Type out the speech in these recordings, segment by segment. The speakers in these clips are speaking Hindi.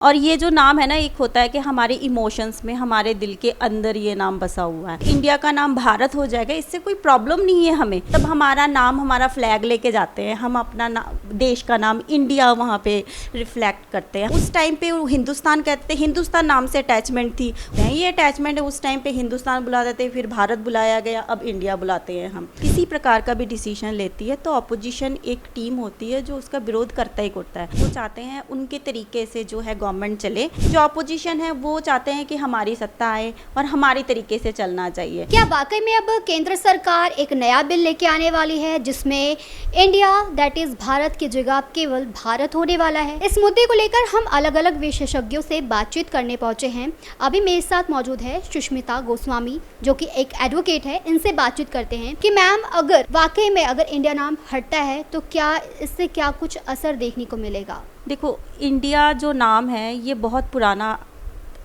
और ये जो नाम है ना, एक होता है कि हमारे इमोशंस में, हमारे दिल के अंदर ये नाम बसा हुआ है। इंडिया का नाम भारत हो जाएगा, इससे कोई प्रॉब्लम नहीं है हमें। तब हमारा नाम, हमारा फ्लैग लेके जाते हैं, हम अपना देश का नाम इंडिया वहाँ पे रिफ्लेक्ट करते हैं। उस टाइम पे हिंदुस्तान कहते, हिंदुस्तान नाम से अटैचमेंट थी, ये अटैचमेंट है। उस टाइम पे हिंदुस्तान बुलाते थे, फिर भारत बुलाया गया, अब इंडिया बुलाते हैं हम। किसी प्रकार का भी डिसीजन लेती है तो अपोजिशन एक टीम होती है जो उसका विरोध करता ही करता है। वो चाहते हैं उनके तरीके से जो है गवर्नमेंट चले, जो अपोजिशन है वो चाहते हैं कि हमारी सत्ता आए और हमारी तरीके से चलना चाहिए। क्या वाकई में अब केंद्र सरकार एक नया बिल लेके आने वाली है जिसमें इंडिया दैट इज भारत की जगह केवल भारत होने वाला है? इस मुद्दे को लेकर हम अलग अलग विशेषज्ञों से बातचीत करने पहुंचे हैं। अभी मेरे साथ मौजूद है सुष्मिता गोस्वामी जो कि एक एडवोकेट है। इनसे बातचीत करते हैं कि मैम, अगर वाकई में अगर इंडिया नाम हटता है तो क्या इससे क्या कुछ असर देखने को मिलेगा? देखो, इंडिया जो नाम है ये बहुत पुराना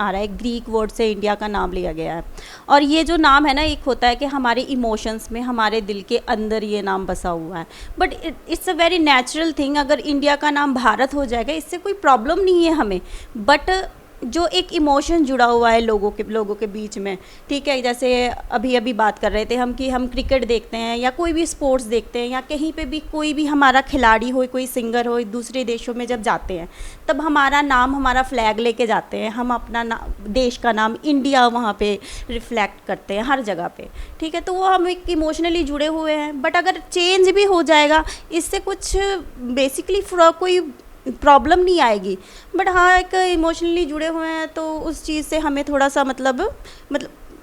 आ रहा है, ग्रीक वर्ड से इंडिया का नाम लिया गया है। और ये जो नाम है ना, एक होता है कि हमारे इमोशंस में, हमारे दिल के अंदर ये नाम बसा हुआ है। But it's a very natural thing. अगर इंडिया का नाम भारत हो जाएगा, इससे कोई प्रॉब्लम नहीं है हमें। बट जो एक इमोशन जुड़ा हुआ है लोगों के बीच में, ठीक है। जैसे अभी अभी बात कर रहे थे हम कि हम क्रिकेट देखते हैं या कोई भी स्पोर्ट्स देखते हैं, या कहीं पे भी कोई भी हमारा खिलाड़ी हो, कोई सिंगर हो, दूसरे देशों में जब जाते हैं तब हमारा नाम, हमारा फ्लैग लेके जाते हैं, हम अपना देश का नाम इंडिया वहाँ पे रिफ्लेक्ट करते हैं हर जगह पे, ठीक है। तो वो हम एक इमोशनली जुड़े हुए हैं। बट अगर चेंज भी हो जाएगा, इससे कुछ बेसिकली कोई प्रॉब्लम नहीं आएगी। बट हाँ, एक इमोशनली जुड़े हुए हैं तो उस चीज़ से हमें थोड़ा सा मतलब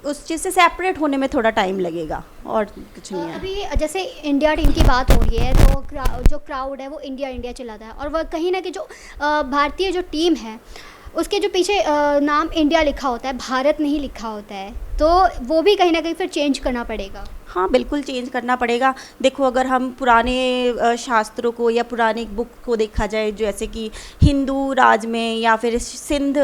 उस चीज़ से सेपरेट होने में थोड़ा टाइम लगेगा, और कुछ नहीं है। अभी जैसे इंडिया टीम की बात हो रही है तो जो क्राउड है वो इंडिया इंडिया चिल्लाता है, और वह कहीं ना कहीं जो भारतीय जो टीम है उसके जो पीछे नाम इंडिया लिखा होता है, भारत नहीं लिखा होता है, तो वो भी कहीं ना कहीं फिर चेंज करना पड़ेगा। हाँ, बिल्कुल चेंज करना पड़ेगा। देखो, अगर हम पुराने शास्त्रों को या पुराने बुक को देखा जाए, जैसे कि हिंदू राज में या फिर सिंध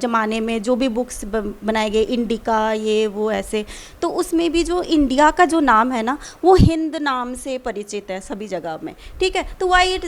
ज़माने में जो भी बुक्स बनाए गए, इंडिका ये वो ऐसे, तो उसमें भी जो इंडिया का जो नाम है ना, वो हिंद नाम से परिचित है सभी जगह में, ठीक है। तो वाई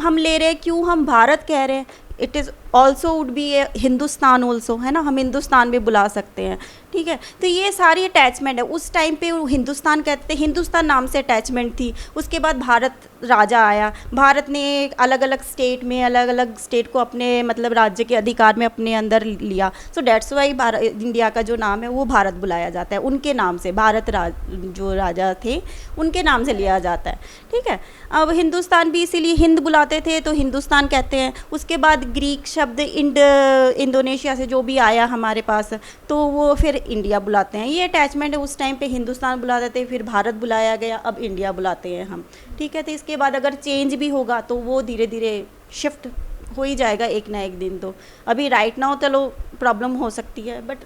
हम ले रहे हैं, क्यों हम भारत कह रहे हैं? It is also would be A Hindustan also, है ना, हम हिंदुस्तान भी बुला सकते हैं, ठीक है। तो ये सारी अटैचमेंट है। उस टाइम पे हिंदुस्तान कहते, हिंदुस्तान नाम से अटैचमेंट थी। उसके बाद भारत राजा आया, भारत ने अलग अलग स्टेट में, अलग अलग स्टेट को अपने मतलब राज्य के अधिकार में अपने अंदर लिया। सो डेट्स वाई इंडिया का जो नाम है वो भारत बुलाया जाता है, उनके नाम से। भारत जो राजा थे उनके नाम से लिया जाता है, ठीक है। अब हिंदुस्तान भी इसीलिए हिंद बुलाते थे तो हिंदुस्तान कहते हैं। उसके बाद ग्रीक शब्द इंडोनेशिया से जो भी आया हमारे पास, तो वो फिर इंडिया बुलाते हैं। ये अटैचमेंट है। उस टाइम पे हिंदुस्तान बुलाते थे, फिर भारत बुलाया गया, अब इंडिया बुलाते हैं हम, ठीक है। तो इसके बाद अगर चेंज भी होगा तो वो धीरे धीरे शिफ्ट हो ही जाएगा एक ना एक दिन। तो अभी राइट नाउ चलो प्रॉब्लम हो सकती है, बट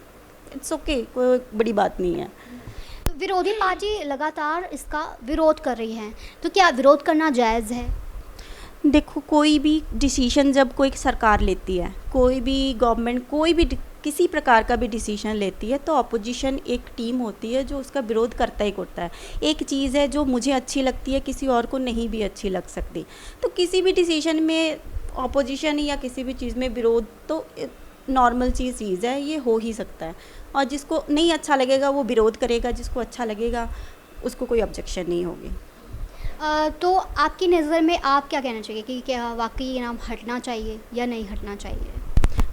इट्स ओके, कोई बड़ी बात नहीं है। तो विरोधी पार्टी लगातार इसका विरोध कर रही है, तो क्या विरोध करना जायज़ है? देखो, कोई भी डिसीजन जब कोई सरकार लेती है, कोई भी गवर्नमेंट कोई भी किसी प्रकार का भी डिसीजन लेती है, तो अपोजिशन एक टीम होती है जो उसका विरोध करता ही करता है। एक चीज़ है जो मुझे अच्छी लगती है, किसी और को नहीं भी अच्छी लग सकती। तो किसी भी डिसीजन में अपोजिशन या किसी भी चीज़ में विरोध तो नॉर्मल चीज़ है, ये हो ही सकता है। और जिसको नहीं अच्छा लगेगा वो विरोध करेगा, जिसको अच्छा लगेगा उसको कोई ऑब्जेक्शन नहीं होगी। तो आपकी नज़र में आप क्या कहना चाहिए कि क्या वाकई ये नाम हटना चाहिए या नहीं हटना चाहिए?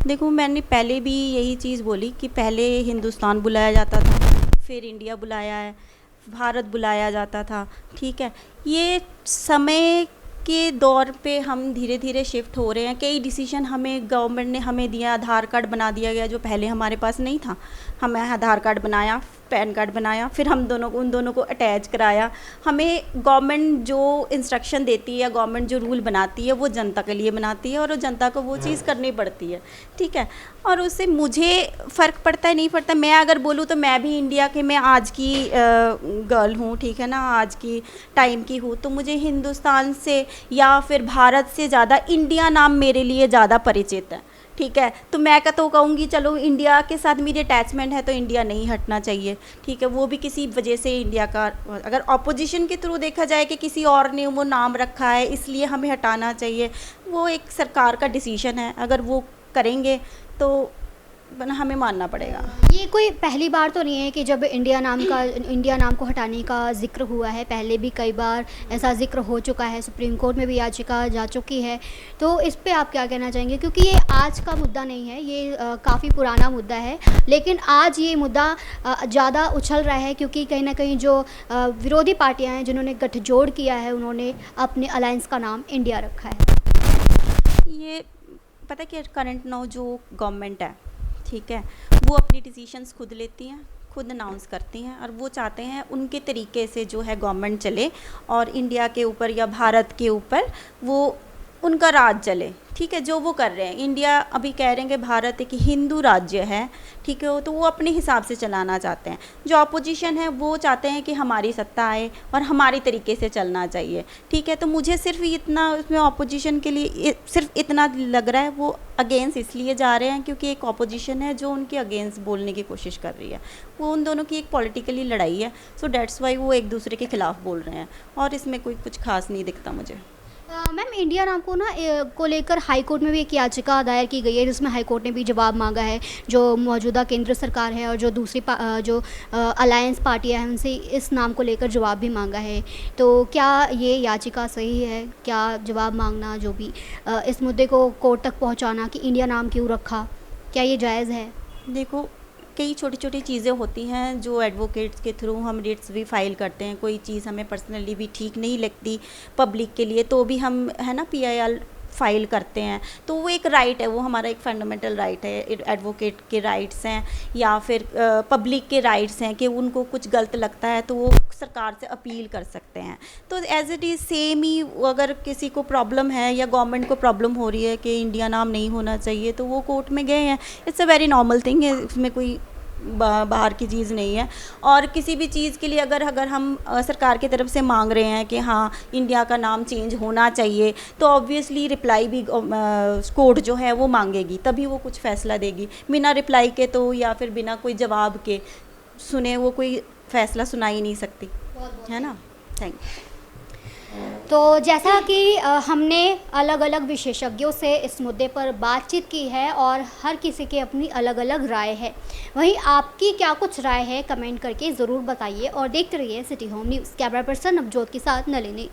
देखो, मैंने पहले भी यही चीज़ बोली कि पहले हिंदुस्तान बुलाया जाता था, फिर इंडिया बुलाया है, भारत बुलाया जाता था, ठीक है। ये समय के दौर पे हम धीरे धीरे शिफ्ट हो रहे हैं। कई डिसीजन हमें गवर्नमेंट ने हमें दिया, आधार कार्ड बना दिया गया जो पहले हमारे पास नहीं था। हमें आधार कार्ड बनाया, पैन कार्ड बनाया, फिर हम उन दोनों को अटैच कराया। हमें गवर्नमेंट जो इंस्ट्रक्शन देती है, गवर्नमेंट जो रूल बनाती है, वो जनता के लिए बनाती है और वो जनता को वो चीज़ करनी पड़ती है, ठीक है। और उससे मुझे फ़र्क पड़ता है नहीं पड़ता। मैं अगर बोलूँ तो मैं भी इंडिया के, मैं आज की गर्ल हूँ, ठीक है ना, आज की टाइम की हूँ, तो मुझे हिंदुस्तान से या फिर भारत से ज़्यादा इंडिया नाम मेरे लिए ज़्यादा परिचित है, ठीक है। तो मैं तो कहूँगी चलो इंडिया के साथ मेरी अटैचमेंट है तो इंडिया नहीं हटना चाहिए, ठीक है। वो भी किसी वजह से इंडिया का, अगर ऑपोजिशन के थ्रू देखा जाए कि किसी और ने वो नाम रखा है इसलिए हमें हटाना चाहिए, वो एक सरकार का डिसीजन है, अगर वो करेंगे तो हमें मानना पड़ेगा। ये कोई पहली बार तो नहीं है कि जब इंडिया नाम को हटाने का जिक्र हुआ है, पहले भी कई बार ऐसा जिक्र हो चुका है, सुप्रीम कोर्ट में भी याचिका जा चुकी है। तो इस पे आप क्या कहना चाहेंगे? क्योंकि ये आज का मुद्दा नहीं है, ये काफ़ी पुराना मुद्दा है, लेकिन आज ये मुद्दा ज़्यादा उछल रहा है क्योंकि कहीं ना कहीं जो विरोधी पार्टियाँ हैं जिन्होंने गठजोड़ किया है, उन्होंने अपने अलायंस का नाम इंडिया रखा है। ये पता है कि करंट नाउ जो गवर्नमेंट है, ठीक है, वो अपनी डिसीशंस खुद लेती हैं, खुद अनाउंस करती हैं, और वो चाहते हैं उनके तरीके से जो है गवर्नमेंट चले और इंडिया के ऊपर या भारत के ऊपर वो उनका राज चले, ठीक है। जो वो कर रहे हैं, इंडिया अभी कह रहे हैं कि भारत एक हिंदू राज्य है, ठीक है, तो वो अपने हिसाब से चलाना चाहते हैं। जो अपोजिशन है वो चाहते हैं कि हमारी सत्ता आए और हमारी तरीके से चलना चाहिए, ठीक है। तो मुझे सिर्फ इतना उसमें अपोजिशन के लिए सिर्फ इतना लग रहा है, वो अगेंस्ट इसलिए जा रहे हैं क्योंकि एक अपोजिशन है जो उनके अगेंस्ट बोलने की कोशिश कर रही है, वो उन दोनों की एक पॉलिटिकली लड़ाई है। सो डेट्स वाई वो एक दूसरे के खिलाफ बोल रहे हैं, और इसमें कोई कुछ खास नहीं दिखता मुझे। मैम, इंडिया नाम को को लेकर हाई कोर्ट में भी एक याचिका दायर की गई है, जिसमें हाई कोर्ट ने भी जवाब मांगा है। जो मौजूदा केंद्र सरकार है और जो दूसरी जो अलायंस पार्टियां हैं, उनसे इस नाम को लेकर जवाब भी मांगा है। तो क्या ये याचिका सही है? क्या जवाब मांगना, जो भी इस मुद्दे को कोर्ट तक पहुंचाना कि इंडिया नाम क्यों रखा, क्या ये जायज़ है? देखो, कई छोटी छोटी चीज़ें होती हैं जो एडवोकेट्स के थ्रू हम रिट्स भी फाइल करते हैं। कोई चीज़ हमें पर्सनली भी ठीक नहीं लगती पब्लिक के लिए, तो भी हम है ना PIL फाइल करते हैं। तो वो एक राइट है, वो हमारा एक फंडामेंटल राइट है। एडवोकेट के राइट्स हैं या फिर पब्लिक के राइट्स हैं कि उनको कुछ गलत लगता है तो वो सरकार से अपील कर सकते हैं। तो एज इट इज़ सेम ही, अगर किसी को प्रॉब्लम है या गवर्नमेंट को प्रॉब्लम हो रही है कि इंडिया नाम नहीं होना चाहिए, तो वो कोर्ट में गए हैं। It's a very normal thing है, इसमें कोई बाहर की चीज़ नहीं है। और किसी भी चीज़ के लिए अगर हम सरकार की तरफ से मांग रहे हैं कि हाँ इंडिया का नाम चेंज होना चाहिए, तो ऑब्वियसली रिप्लाई भी कोर्ट जो है वो मांगेगी, तभी वो कुछ फैसला देगी। बिना रिप्लाई के तो या फिर बिना कोई जवाब के सुने वो कोई फैसला सुना ही नहीं सकती, है ना। Thank you. तो जैसा कि हमने अलग अलग विशेषज्ञों से इस मुद्दे पर बातचीत की है और हर किसी की अपनी अलग अलग राय है, वहीं आपकी क्या कुछ राय है कमेंट करके ज़रूर बताइए और देखते रहिए city home news. Camera person Navjot के साथ नलिनी।